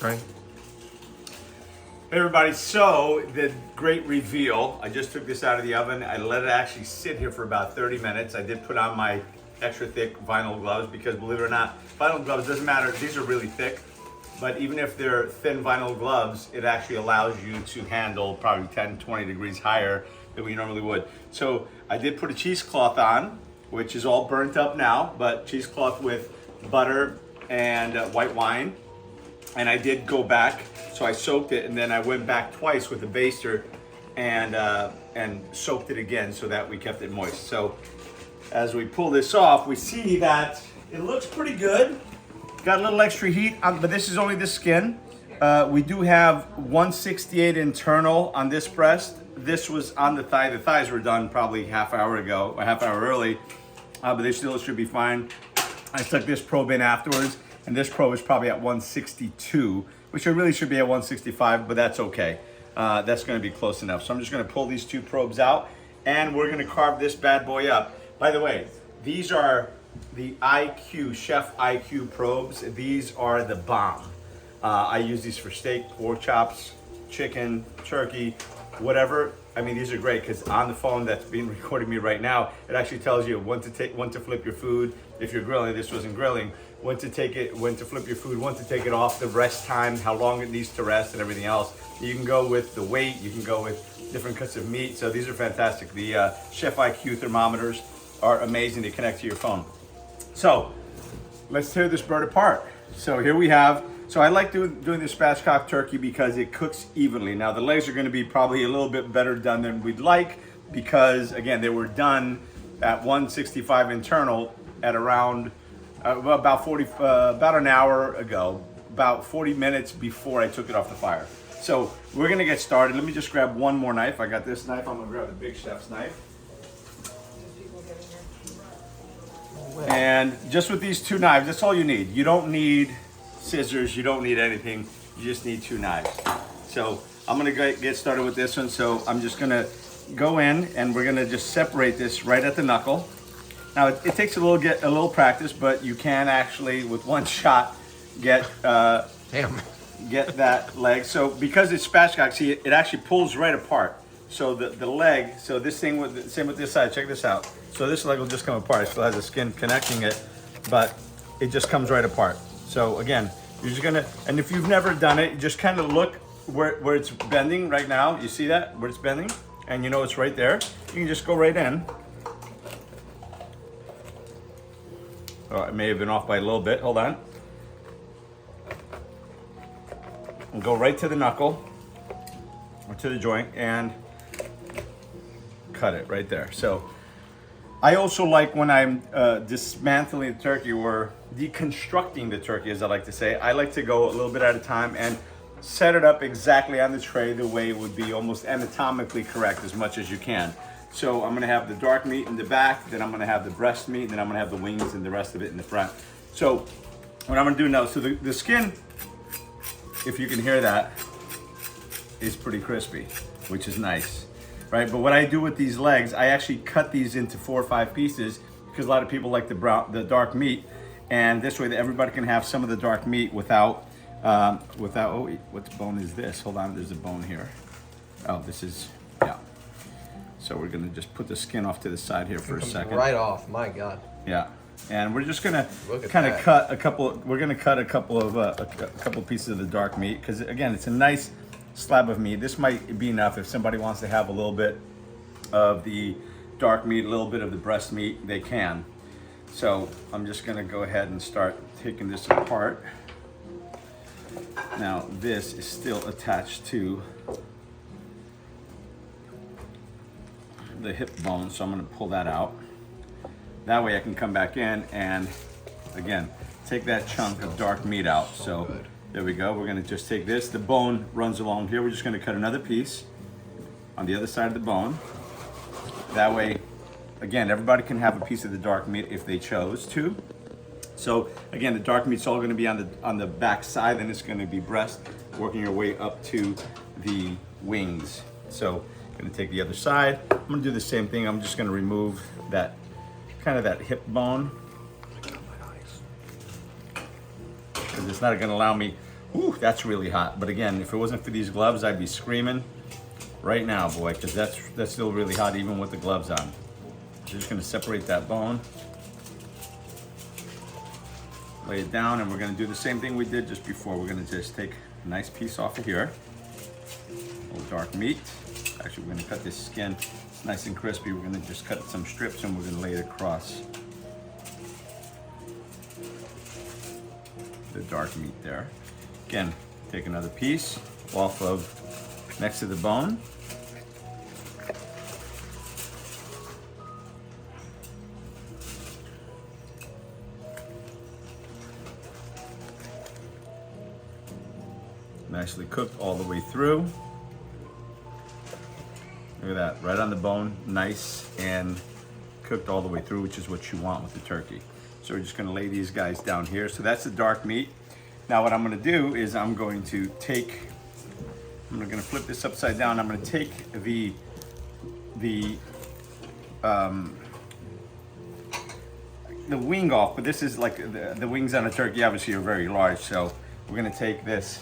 Right. Hey everybody, so the great reveal. I just took this out of the oven. I let it actually sit here for about 30 minutes. I did put on my extra thick vinyl gloves because, believe it or not, vinyl gloves doesn't matter. These are really thick, but even if they're thin vinyl gloves, it actually allows you to handle probably 10, 20 degrees higher than we normally would. So I did put a cheesecloth on, which is all burnt up now, but cheesecloth with butter and white wine. And I did go back, so I soaked it, and then I went back twice with the baster and soaked it again so that we kept it moist. So as we pull this off, we see that it looks pretty good. Got a little extra heat, but this is only the skin. We do have 168 internal on this breast. This was on the thigh. The thighs were done probably half hour ago, a half hour early, but they still should be fine. I stuck this probe in afterwards. And this probe is probably at 162, which it really should be at 165, but that's okay. That's gonna be close enough. So I'm just gonna pull these two probes out and we're gonna carve this bad boy up. By the way, these are the IQ, Chef IQ probes. These are the bomb. I use these for steak, pork chops, chicken, turkey, whatever. I mean, these are great because on the phone that's being recording me right now, it actually tells you when to flip your food. If you're grilling, this wasn't grilling. When to take it, when to flip your food, when to take it off, the rest time, how long it needs to rest, and everything else. You can go with the weight. You can go with different cuts of meat. So these are fantastic. The Chef IQ thermometers are amazing to connect to your phone. So let's tear this bird apart. So here we have. So I like doing the spatchcock turkey because it cooks evenly. Now the legs are going to be probably a little bit better done than we'd like because again they were done at 165 internal at around about an hour ago, about 40 minutes before I took it off the fire. So we're going to get started. Let me just grab one more knife. I got this knife. I'm going to grab the Big Chef's knife. And just with these two knives, that's all you need. You don't need scissors, you don't need anything, you just need two knives. So I'm gonna get started with this one. So I'm just gonna go in and we're gonna just separate this right at the knuckle. Now it takes a little practice, but you can actually with one shot get get that leg. So because it's spatchcock, see it actually pulls right apart. So the leg, so this thing same with this side, check this out. So this leg will just come apart. It still has the skin connecting it, but it just comes right apart. So again, you're just gonna, and if you've never done it, you just kind of look where it's bending right now. You see that, where it's bending? And you know it's right there. You can just go right in. Oh, it may have been off by a little bit, hold on. And go right to the knuckle, or to the joint, and cut it right there. So I also like when I'm dismantling the turkey or deconstructing the turkey, as I like to say, I like to go a little bit at a time and set it up exactly on the tray the way it would be almost anatomically correct as much as you can. So I'm gonna have the dark meat in the back, then I'm gonna have the breast meat, and then I'm gonna have the wings and the rest of it in the front. So what I'm gonna do now, so the skin, if you can hear that, is pretty crispy, which is nice. Right, but what I do with these legs, I actually cut these into 4 or 5 pieces because a lot of people like the dark meat, and this way that everybody can have some of the dark meat without, oh, what bone is this? Hold on, there's a bone here. Oh, this is, yeah. So we're gonna just put the skin off to the side here for a second. Right off, my God. Yeah, and we're just gonna kind of cut a couple. We're gonna cut a couple of pieces of the dark meat because again, it's a nice slab of meat. This might be enough if somebody wants to have a little bit of the dark meat, a little bit of the breast meat, they can. So I'm just gonna go ahead and start taking this apart. Now this is still attached to the hip bone, so I'm gonna pull that out. That way I can come back in and again, take that chunk of dark meat out. So there we go. We're gonna just take this. The bone runs along here. We're just gonna cut another piece on the other side of the bone. That way, again, everybody can have a piece of the dark meat if they chose to. So again, the dark meat's all gonna be on the back side, and it's gonna be breast, working your way up to the wings. So I'm gonna take the other side. I'm gonna do the same thing. I'm just gonna remove that, kind of that hip bone. Because it's not gonna allow me Ooh, that's really hot. But again, if it wasn't for these gloves, I'd be screaming right now, boy, because that's still really hot even with the gloves on. Just gonna separate that bone. Lay it down, and we're gonna do the same thing we did just before. We're gonna just take a nice piece off of here. A little dark meat. Actually, we're gonna cut this skin. It's nice and crispy. We're gonna just cut some strips and we're gonna lay it across the dark meat there. Again, take another piece off of next to the bone. Nicely cooked all the way through. Look at that, right on the bone, nice and cooked all the way through, which is what you want with the turkey. So we're just gonna lay these guys down here. So that's the dark meat. Now what I'm gonna do is I'm gonna flip this upside down. I'm gonna take the wing off, but this is like the wings on a turkey obviously are very large. So we're gonna take this,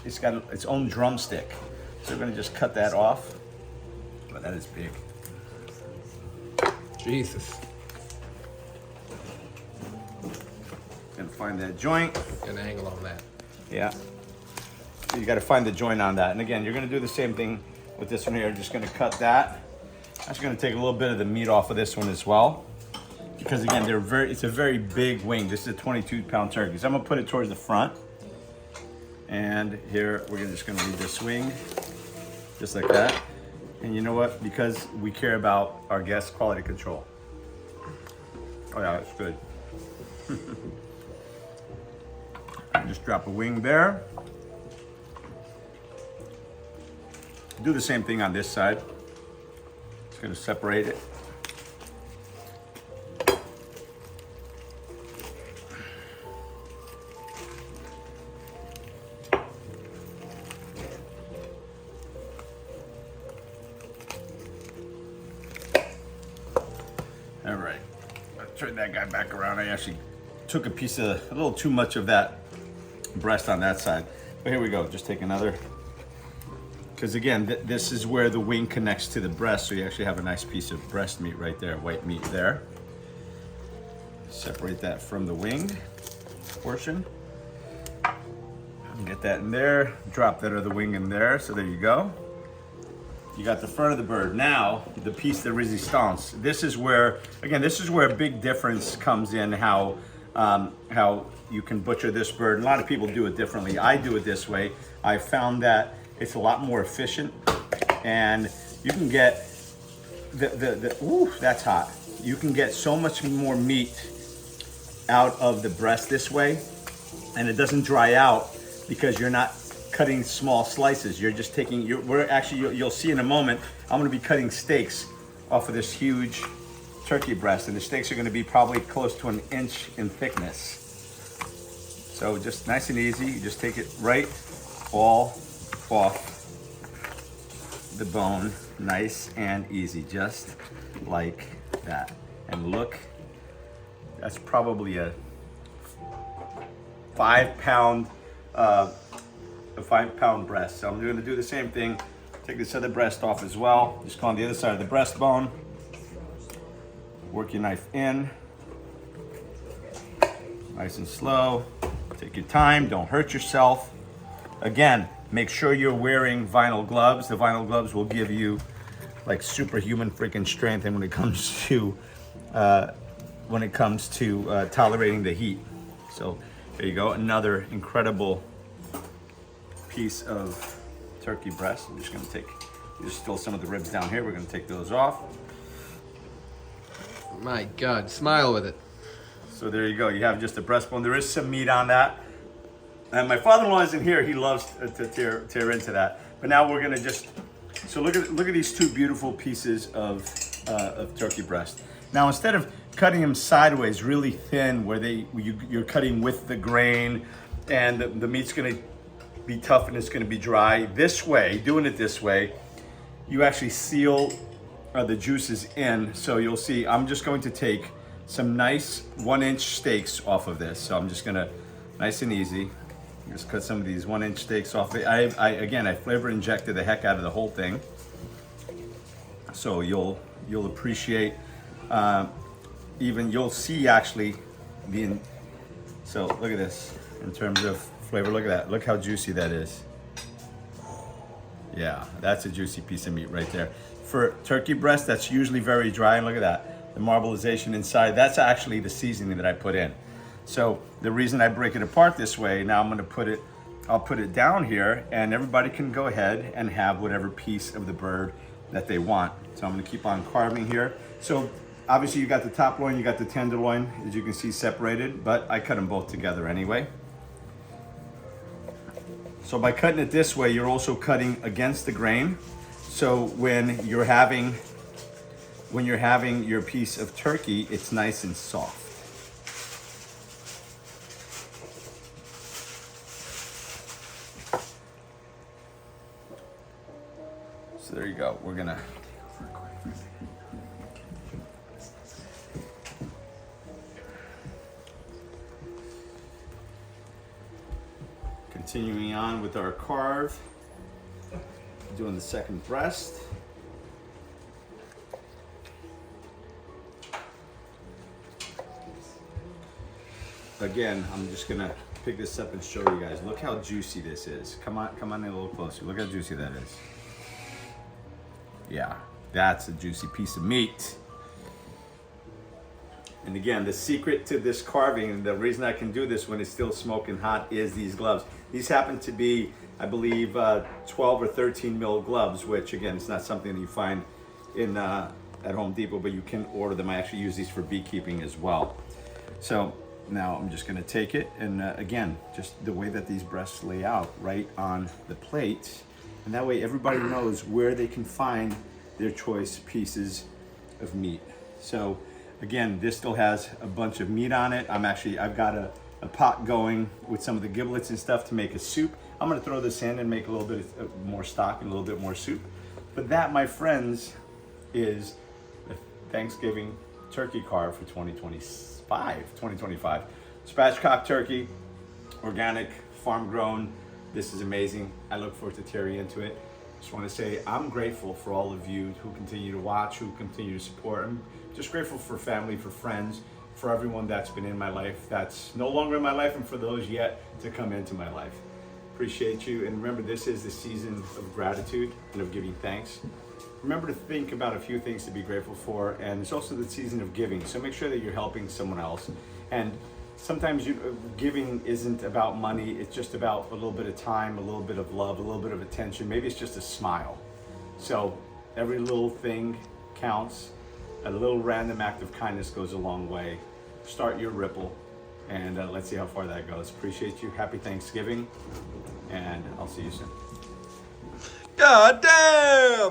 it's got its own drumstick. So we're gonna just cut that off. But that is big. Jesus. Gonna find that joint. Get an angle on that. Yeah. You gotta find the joint on that. And again, you're gonna do the same thing with this one here. Just gonna cut that. That's gonna take a little bit of the meat off of this one as well. Because again, it's a very big wing. This is a 22-pound turkey. So I'm gonna put it towards the front. And here, we're just gonna leave this wing, just like that. And you know what? Because we care about our guests' quality control. Oh yeah, that's good. Just drop a wing there. Do the same thing on this side. Just gonna separate it. All right, let's turn that guy back around. I actually took a little too much of that breast on that side. But here we go, just take another. Because again, this is where the wing connects to the breast, so you actually have a nice piece of breast meat right there, white meat there. Separate that from the wing portion. Get that in there, drop that other wing in there, so there you go. You got the front of the bird. Now, the piece de resistance. This is where, again, this is where a big difference comes in how you can butcher this bird. A lot of people do it differently. I do it this way. I found that it's a lot more efficient, and you can get ooh, that's hot. You can get so much more meat out of the breast this way, and it doesn't dry out because you're not cutting small slices. You're just taking, you'll see in a moment, I'm gonna be cutting steaks off of this huge turkey breast, and the steaks are gonna be probably close to 1 inch in thickness. So just nice and easy, you just take it right all off the bone, nice and easy, just like that. And look, that's probably a 5-pound breast. So I'm gonna do the same thing. Take this other breast off as well. Just go on the other side of the breastbone. Work your knife in. Nice and slow. Take your time, don't hurt yourself. Again, make sure you're wearing vinyl gloves. The vinyl gloves will give you like superhuman freaking strength, and when it comes to tolerating the heat. So there you go, another incredible piece of turkey breast. I'm just gonna there's still some of the ribs down here. We're gonna take those off. My God, smile with it. So there you go, you have just a breastbone. There is some meat on that. And my father-in-law isn't here. He loves to tear into that. But now we're gonna so look at these two beautiful pieces of turkey breast. Now instead of cutting them sideways, really thin, where you're cutting with the grain, and the meat's gonna be tough and it's gonna be dry. This way, doing it this way, you actually seal the juices in. So you'll see, I'm just going to take some nice 1-inch steaks off of this. So I'm just gonna, nice and easy, Just cut some of these 1-inch steaks off. I flavor injected the heck out of the whole thing, so you'll appreciate. Even you'll see actually so look at this in terms of flavor. Look at that. Look how juicy that is. Yeah, that's a juicy piece of meat right there. For turkey breast, that's usually very dry. And look at that, the marbleization inside. That's actually the seasoning that I put in. So the reason I break it apart this way, now I'll put it down here, and everybody can go ahead and have whatever piece of the bird that they want. So I'm gonna keep on carving here. So obviously you got the top loin, you got the tenderloin, as you can see, separated, but I cut them both together anyway. So by cutting it this way, you're also cutting against the grain. So when you're having your piece of turkey, it's nice and soft. So there you go. We're gonna continuing on with our carve, doing the second breast. Again, I'm just gonna pick this up and show you guys. Look how juicy this is. Come on in a little closer. Look how juicy that is. Yeah, that's a juicy piece of meat. And again, the secret to this carving, the reason I can do this when it's still smoking hot, is these gloves. These happen to be, I believe, 12 or 13 mil gloves, which again, it's not something that you find in at Home Depot, but you can order them. I actually use these for beekeeping as well. So now I'm just gonna take it, and again, just the way that these breasts lay out right on the plate, and that way everybody knows where they can find their choice pieces of meat. So again, this still has a bunch of meat on it. I've got a pot going with some of the giblets and stuff to make a soup. I'm gonna throw this in and make a little bit of more stock and a little bit more soup. But that, my friends, is the Thanksgiving turkey carve for 2025. Spatchcock turkey, organic, farm grown. This is amazing. I look forward to tearing into it. Just want to say I'm grateful for all of you who continue to watch, who continue to support. I'm just grateful for family, for friends, for everyone that's been in my life, that's no longer in my life, and for those yet to come into my life. Appreciate you, and remember, this is the season of gratitude and of giving thanks. Remember to think about a few things to be grateful for, and it's also the season of giving, so make sure that you're helping someone else. And sometimes giving isn't about money, it's just about a little bit of time, a little bit of love, a little bit of attention. Maybe it's just a smile. So every little thing counts. A little random act of kindness goes a long way. Start your ripple, and let's see how far that goes. Appreciate you. Happy Thanksgiving, and I'll see you soon. God damn!